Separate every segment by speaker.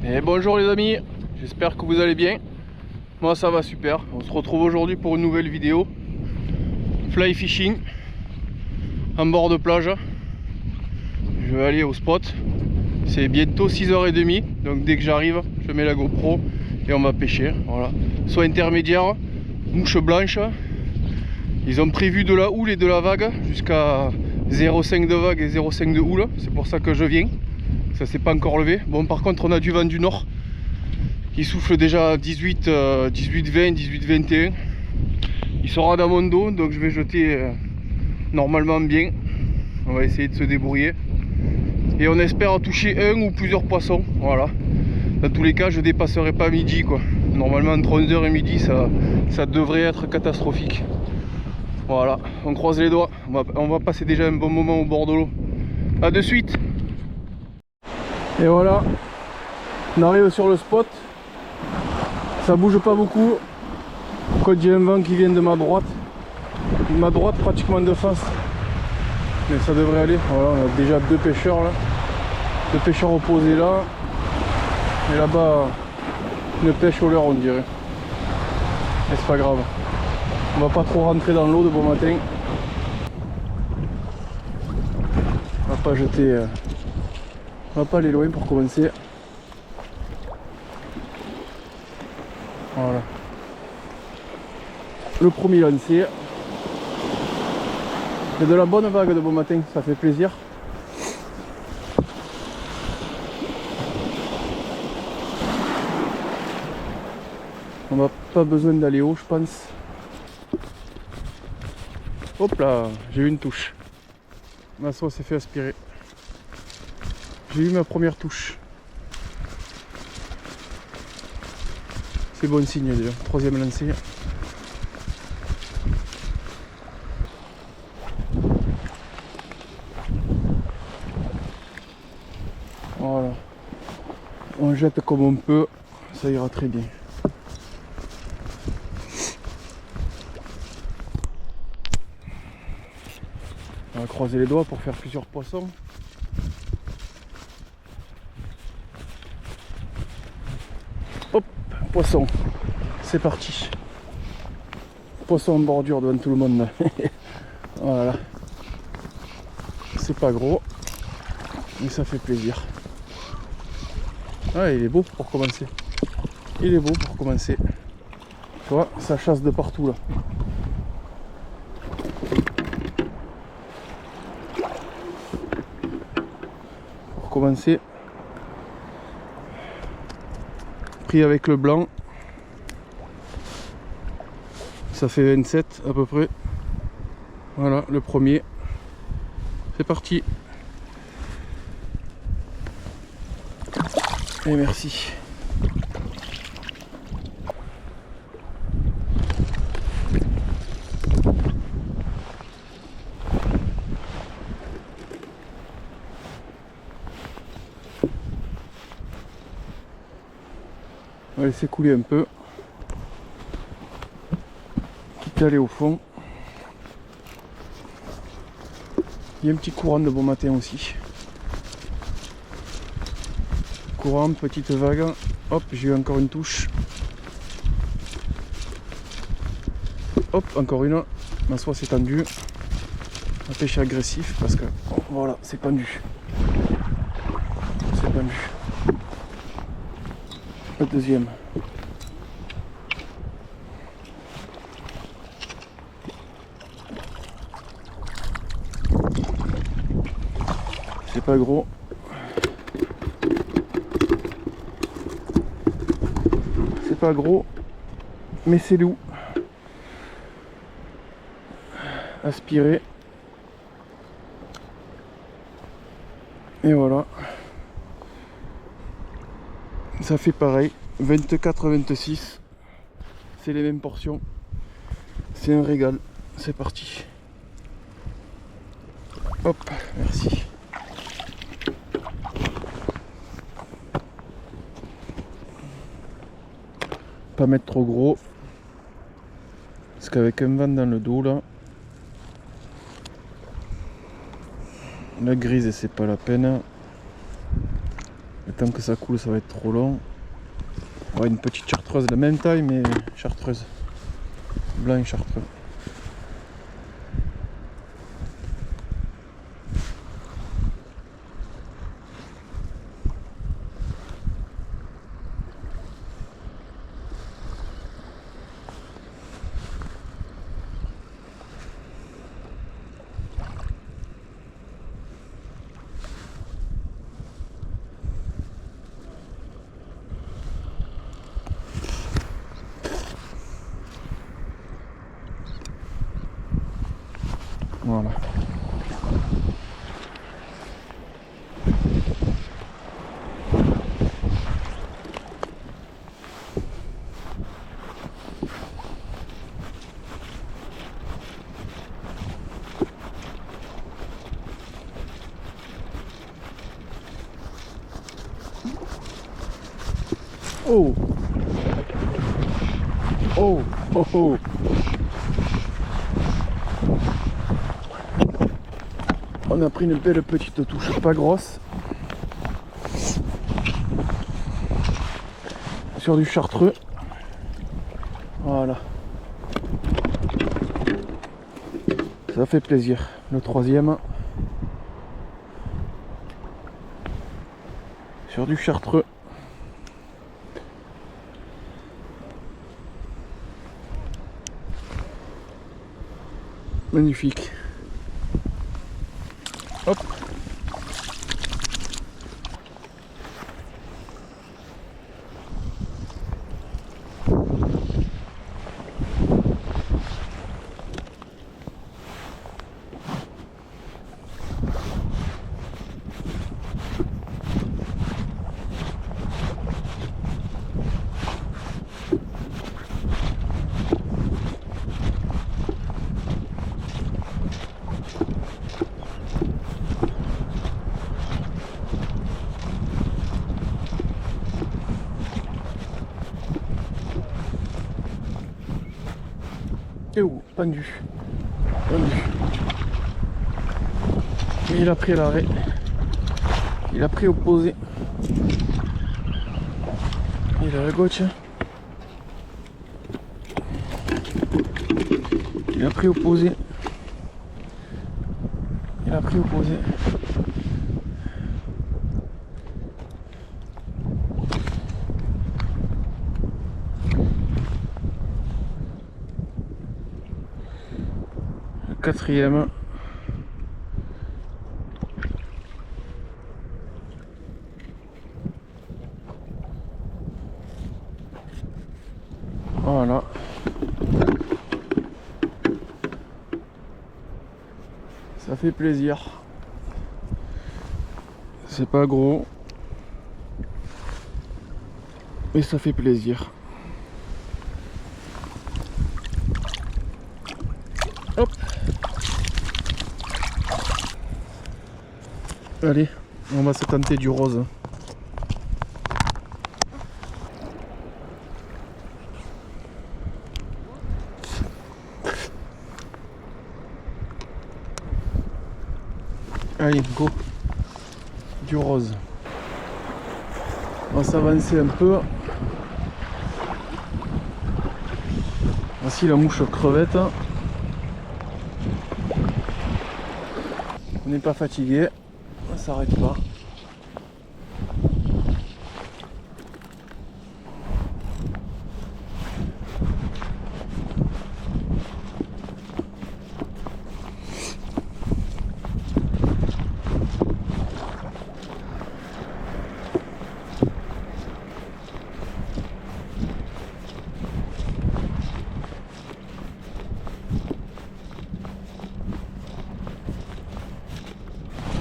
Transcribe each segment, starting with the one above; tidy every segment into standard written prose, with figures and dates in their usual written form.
Speaker 1: Et bonjour les amis, j'espère que vous allez bien. Moi ça va super. On se retrouve aujourd'hui pour une nouvelle vidéo fly fishing en bord de plage. Je vais aller au spot. C'est bientôt 6h30, donc dès que j'arrive je mets la GoPro et on va pêcher. Voilà. Soit intermédiaire, mouche blanche. Ils ont prévu de la houle et de la vague jusqu'à 0,5 de vague et 0,5 de houle. C'est pour ça que je viens. Ça s'est pas encore levé. Bon, par contre on a du vent du nord. Il souffle déjà 18, 18-20, 18-21. Il sera dans mon dos, donc je vais jeter normalement bien. On va essayer de se débrouiller. Et on espère toucher un ou plusieurs poissons. Voilà. Dans tous les cas, je dépasserai pas midi, quoi. Normalement entre 11h et midi, ça devrait être catastrophique. Voilà, on croise les doigts. On va passer déjà un bon moment au bord de l'eau. A de suite. Et voilà, on arrive sur le spot. Ça bouge pas beaucoup. Quand il y a un vent qui vient de ma droite pratiquement de face, mais ça devrait aller. Voilà, on a déjà deux pêcheurs là, deux pêcheurs opposés là, et là-bas une pêche au leurre on dirait. Mais c'est pas grave, on va pas trop rentrer dans l'eau de bon matin. On va pas jeter, on va pas aller loin pour commencer. Voilà. Le premier lancé. C'est de la bonne vague de bon matin, ça fait plaisir. On n'a pas besoin d'aller haut, je pense. Hop là, j'ai eu une touche. Ma soie s'est fait aspirer. J'ai eu ma première touche. C'est bon signe déjà. Troisième lancé. Voilà. On jette comme on peut. Ça ira très bien. On va croiser les doigts pour faire plusieurs poissons. Hop, poisson. C'est parti. Poisson en bordure devant tout le monde. Voilà. C'est pas gros, mais ça fait plaisir. Ah, il est beau pour commencer. Il est beau pour commencer. Tu vois, ça chasse de partout là. Pour commencer, pris avec le blanc. Ça fait 27 à peu près. Voilà, le premier. C'est parti. Et merci. On va laisser couler un peu. Quitte à aller au fond. Il y a un petit courant de bon matin aussi. Courant, petite vague. Hop, j'ai eu encore une touche. Hop, encore une. Ma soie s'est tendue. Un pêche agressif parce que oh, voilà, c'est pendu. C'est pendu. Le deuxième. C'est pas gros. C'est pas gros, mais c'est doux. Aspiré. Et voilà. Ça fait pareil. 24-26. C'est les mêmes portions. C'est un régal. C'est parti. Hop, merci. Pas mettre trop gros. Parce qu'avec un vent dans le dos là, la grise c'est pas la peine. Le temps que ça coule, ça va être trop long. Ouais, une petite chartreuse de même taille, mais chartreuse. Blanc et chartreux. Voilà. Oh! Oh! Oh! Oh! On a pris une belle petite touche, pas grosse. Sur du chartreux. Voilà. Ça fait plaisir. Le troisième. Sur du chartreux. Magnifique. Hop. Et où? Pendu. Pendu. Et il a pris à l'arrêt. Il a pris opposé. Il a la gauche. Il a pris opposé. Il a pris opposé. Le quatrième. Voilà. Ça fait plaisir. C'est pas gros. Mais ça fait plaisir. Hop. Allez, on va se tenter du rose. Allez, go. Du rose. On va s'avancer un peu. Voici la mouche crevette. On n'est pas fatigué. On s'arrête pas.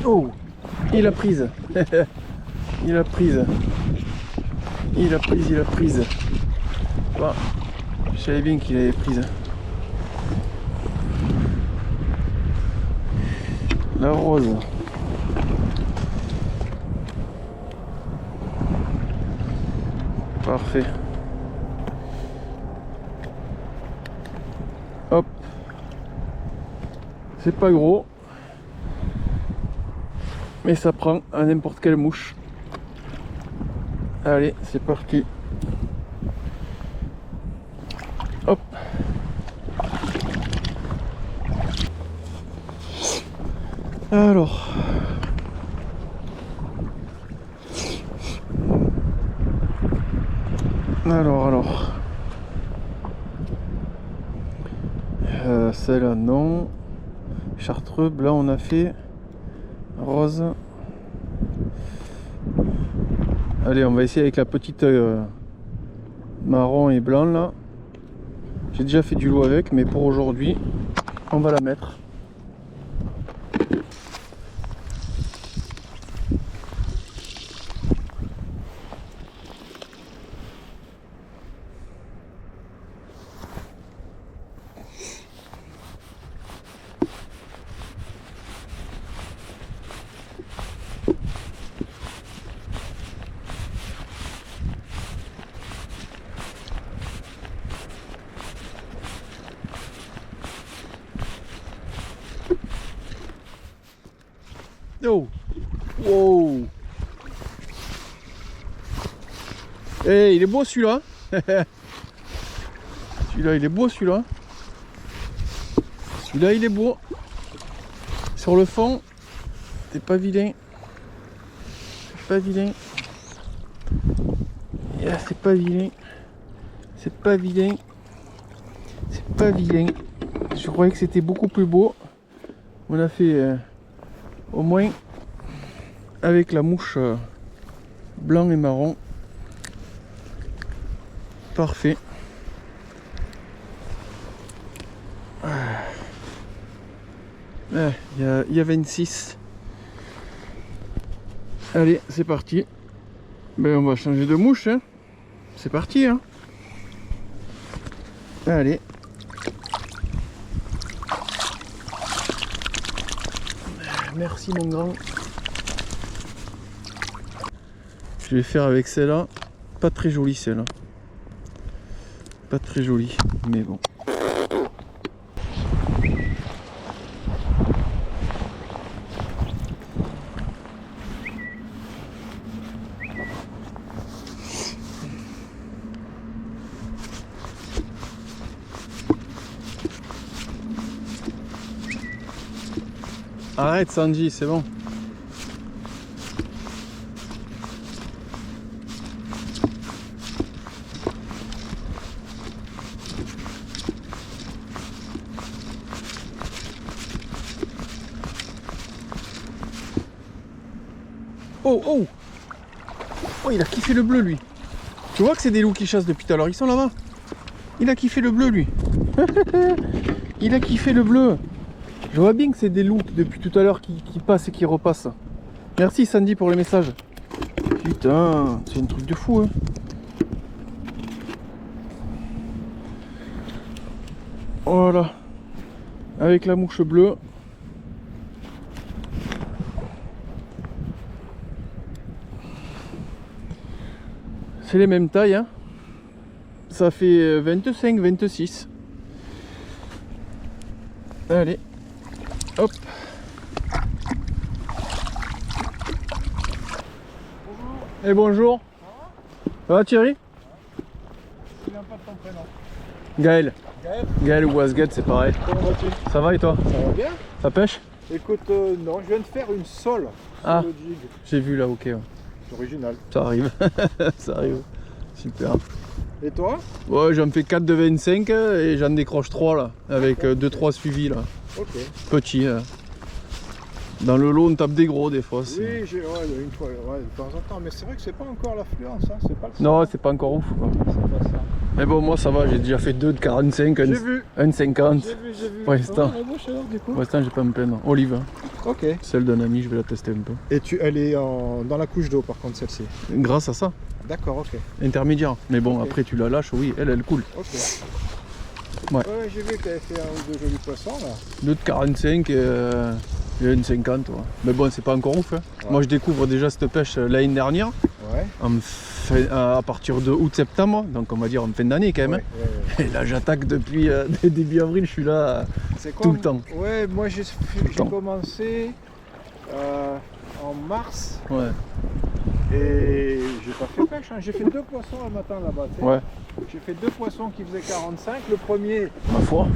Speaker 1: Oh, il a prise. Il a prise. Il a prise, il a prise. Bon, je savais bien qu'il avait prise. La rose. Parfait. Hop. C'est pas gros. Mais ça prend à n'importe quelle mouche. Allez, c'est parti. Hop. Alors. Celle-là, non. Chartreux, blanc, on a fait. Rose. Allez, on va essayer avec la petite marron et blanc là. J'ai déjà fait du lot avec, mais pour aujourd'hui, on va la mettre. Oh, wow. Eh, il est beau celui-là. Celui-là, il est beau celui-là. Celui-là, il est beau. Sur le fond, c'est pas vilain. C'est pas vilain. Yeah, c'est pas vilain. C'est pas vilain. C'est pas vilain. Je croyais que c'était beaucoup plus beau. On a fait au moins avec la mouche blanc et marron. Parfait. Il y a 26. Allez, c'est parti. Ben, on va changer de mouche. Hein. C'est parti. Hein. Allez. Merci mon grand. Je vais faire avec celle-là. Pas très jolie celle-là. Pas très jolie, mais bon. Arrête Sanji, c'est bon. Oh oh. Oh, il a kiffé le bleu lui. Tu vois que c'est des loups qui chassent depuis tout à l'heure, ils sont là-bas. Il a kiffé le bleu lui. Il a kiffé le bleu. Je vois bien que c'est des loups depuis tout à l'heure qui passent et qui repassent. Merci Sandy pour les messages. Putain, c'est un truc de fou hein. Voilà. Avec la mouche bleue. C'est les mêmes tailles hein. Ça fait 25, 26. Allez. Hop. Bonjour. Et bonjour. Ça va Thierry?
Speaker 2: Je ne me souviens pas de ton prénom.
Speaker 1: Gaël.
Speaker 2: Gaël.
Speaker 1: Gaël ou Wasged, c'est pareil.
Speaker 2: Comment vas-tu?
Speaker 1: Ça va et toi?
Speaker 2: Ça va bien.
Speaker 1: Ça pêche?
Speaker 2: Écoute, non, je viens de faire une sole
Speaker 1: Ah.
Speaker 2: sur le jig.
Speaker 1: J'ai vu là, ok. Ouais.
Speaker 2: C'est original.
Speaker 1: Ça arrive. Ça arrive. Super.
Speaker 2: Et toi?
Speaker 1: Ouais, j'en fais 4 de 25 et j'en décroche 3 là. Avec 2-3 suivis là.
Speaker 2: Ok.
Speaker 1: Petits. Dans le lot, on tape des gros des fois.
Speaker 2: Oui, j'ai une fois, de temps en temps. Mais c'est vrai que c'est pas encore l'affluence, hein. C'est pas le
Speaker 1: Non, c'est pas encore ouf quoi.
Speaker 2: C'est pas ça.
Speaker 1: Mais bon, moi ça va, j'ai déjà fait 2 de 45,
Speaker 2: J'ai vu.
Speaker 1: un de 50.
Speaker 2: J'ai vu.
Speaker 1: Pour l'instant.
Speaker 2: Oh, la bouche alors du coup.
Speaker 1: Pour l'instant, j'ai pas à me plaindre. Olive,
Speaker 2: Ok.
Speaker 1: celle d'un ami, je vais la tester un peu.
Speaker 2: Et elle est dans la couche d'eau par contre celle-ci.
Speaker 1: Grâce à ça,
Speaker 2: D'accord, ok.
Speaker 1: intermédiaire. Mais bon,
Speaker 2: Ok.
Speaker 1: après tu la lâches, oui, elle coule.
Speaker 2: Ok.
Speaker 1: Ouais.
Speaker 2: Ouais, j'ai vu qu'elle avait fait un ou deux jolis poissons là.
Speaker 1: 2 de 45 et une 50. Ouais. Mais bon, c'est pas encore ouf. Hein.
Speaker 2: Ouais.
Speaker 1: Moi, je découvre déjà cette pêche l'année dernière,
Speaker 2: Ouais.
Speaker 1: à partir de août-septembre, donc on va dire en fin d'année quand même.
Speaker 2: Ouais,
Speaker 1: hein.
Speaker 2: ouais.
Speaker 1: Et là, j'attaque depuis début avril, je suis là
Speaker 2: C'est
Speaker 1: tout le temps.
Speaker 2: Ouais, moi j'ai
Speaker 1: temps.
Speaker 2: commencé en mars
Speaker 1: Ouais.
Speaker 2: Et j'ai pas fait pêche, hein. J'ai fait 2 poissons le matin là-bas. Tu sais.
Speaker 1: Ouais.
Speaker 2: J'ai fait 2 poissons qui faisaient 45. Le premier,
Speaker 1: Ma foi.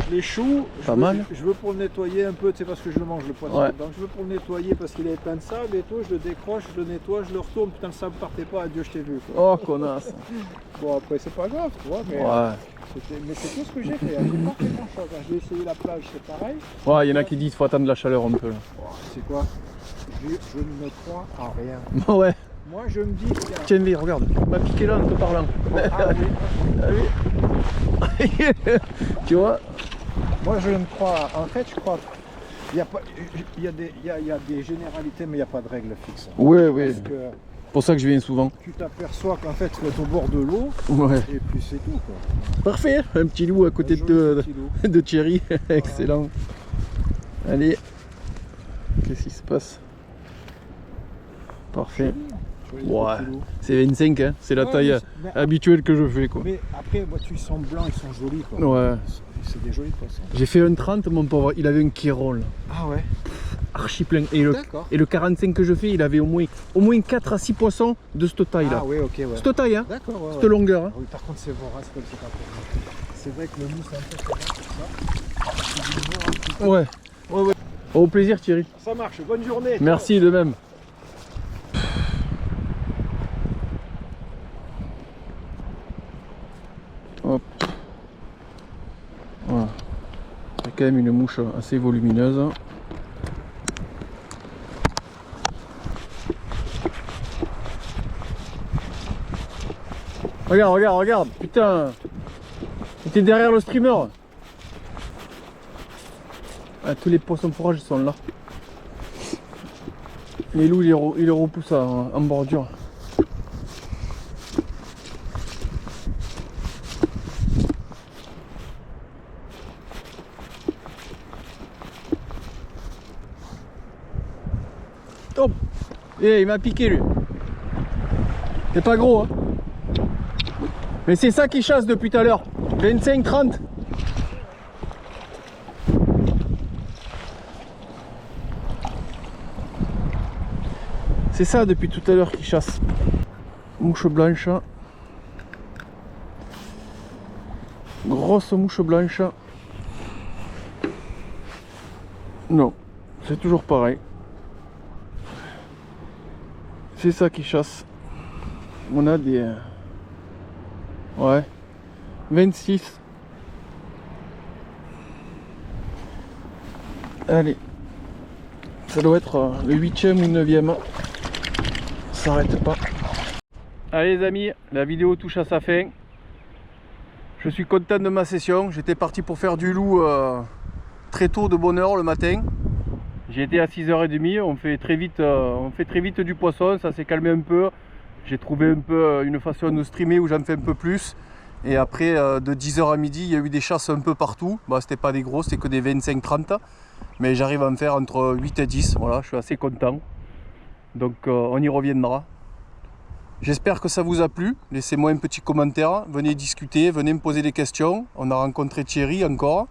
Speaker 2: je l'échoue.
Speaker 1: Pas mal.
Speaker 2: Je veux pour le nettoyer un peu, tu sais, parce que je le mange le poisson.
Speaker 1: Ouais.
Speaker 2: Donc je veux pour le nettoyer parce qu'il est plein de sable et tout. Je le décroche, je le nettoie, je le retourne. Putain, le sable partait pas. Adieu, je t'ai vu. Quoi.
Speaker 1: Oh, connasse.
Speaker 2: Bon, après, c'est pas grave, tu vois. Mais, mais c'est tout ce que j'ai fait. Hein. J'ai pas fait grand chose. Hein. J'ai essayé la plage, c'est pareil.
Speaker 1: Ouais, il y en a qui disent qu'il faut attendre la chaleur un peu.
Speaker 2: Oh, c'est quoi? Je ne crois en rien.
Speaker 1: Ouais.
Speaker 2: Moi, je me dis qu'il y a...
Speaker 1: Tiens, mais regarde, il m'a piqué là en te parlant.
Speaker 2: Ah, oui.
Speaker 1: Tu vois?
Speaker 2: Moi, je ne crois... En fait, je crois... Il y a, pas... il y a des généralités, mais il n'y a pas de règle fixe.
Speaker 1: Ouais, ouais.
Speaker 2: Parce que
Speaker 1: C'est pour ça que je viens souvent.
Speaker 2: tu t'aperçois qu'en fait, tu es au bord de l'eau,
Speaker 1: Ouais.
Speaker 2: et puis c'est tout, quoi.
Speaker 1: Parfait, un petit loup à côté
Speaker 2: Un joli petit loup.
Speaker 1: de Thierry. Excellent. Allez. Qu'est-ce qui se passe? Parfait.
Speaker 2: Joli
Speaker 1: Ouais.
Speaker 2: petit loup.
Speaker 1: C'est 25, hein. C'est la
Speaker 2: Ouais,
Speaker 1: taille
Speaker 2: mais
Speaker 1: habituelle que je fais, quoi.
Speaker 2: Mais après, moi, ils sont blancs, ils sont jolis, quoi.
Speaker 1: Ouais.
Speaker 2: C'est des jolis poissons.
Speaker 1: J'ai fait un 30, mon pauvre. Il avait un Kérol.
Speaker 2: Ah ouais.
Speaker 1: Archi plein.
Speaker 2: D'accord.
Speaker 1: Et le 45 que je fais, il avait au moins 4 à 6 poissons de cette taille-là.
Speaker 2: Ah ouais, ok, ouais.
Speaker 1: Cette taille, hein.
Speaker 2: D'accord, ouais.
Speaker 1: Cette longueur, hein.
Speaker 2: Oui, par contre, c'est vorace comme c'est pas pour moi. C'est vrai que le mousse, c'est un peu pour ça.
Speaker 1: Ouais. Ouais, ouais. Au plaisir, Thierry.
Speaker 2: Ça marche, bonne journée.
Speaker 1: Merci de même. Hop. Voilà. C'est quand même une mouche assez volumineuse. Regarde, regarde, regarde. Putain. T'es derrière le streamer. Ah, tous les poissons fourrages sont là. Les loups, ils les repoussent en bordure. Hop. Eh, il m'a piqué lui. C'est pas gros, hein. Mais c'est ça qui chasse depuis tout à l'heure. 25-30. C'est ça depuis tout à l'heure qui chasse. Mouche blanche. Grosse mouche blanche. Non, c'est toujours pareil. C'est ça qui chasse. On a des... Ouais. 26. Allez. Ça doit être le 8e ou 9e. Ça s'arrête pas. Allez les amis, la vidéo touche à sa fin. Je suis content de ma session. J'étais parti pour faire du loup très tôt de bonne heure le matin. J'ai été à 6h30, on fait très vite du poisson, ça s'est calmé un peu. J'ai trouvé un peu une façon de streamer où j'en fais un peu plus. Et après de 10h à midi, il y a eu des chasses un peu partout. Bah, c'était pas des gros, c'était que des 25-30. Mais j'arrive à en faire entre 8 et 10. Voilà, je suis assez content. Donc on y reviendra. J'espère que ça vous a plu. Laissez-moi un petit commentaire. Venez discuter, venez me poser des questions. On a rencontré Thierry encore.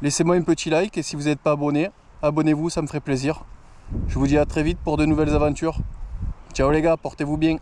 Speaker 1: Laissez-moi un petit like et si vous n'êtes pas abonné, abonnez-vous, ça me ferait plaisir. Je vous dis à très vite pour de nouvelles aventures. Ciao les gars, portez-vous bien.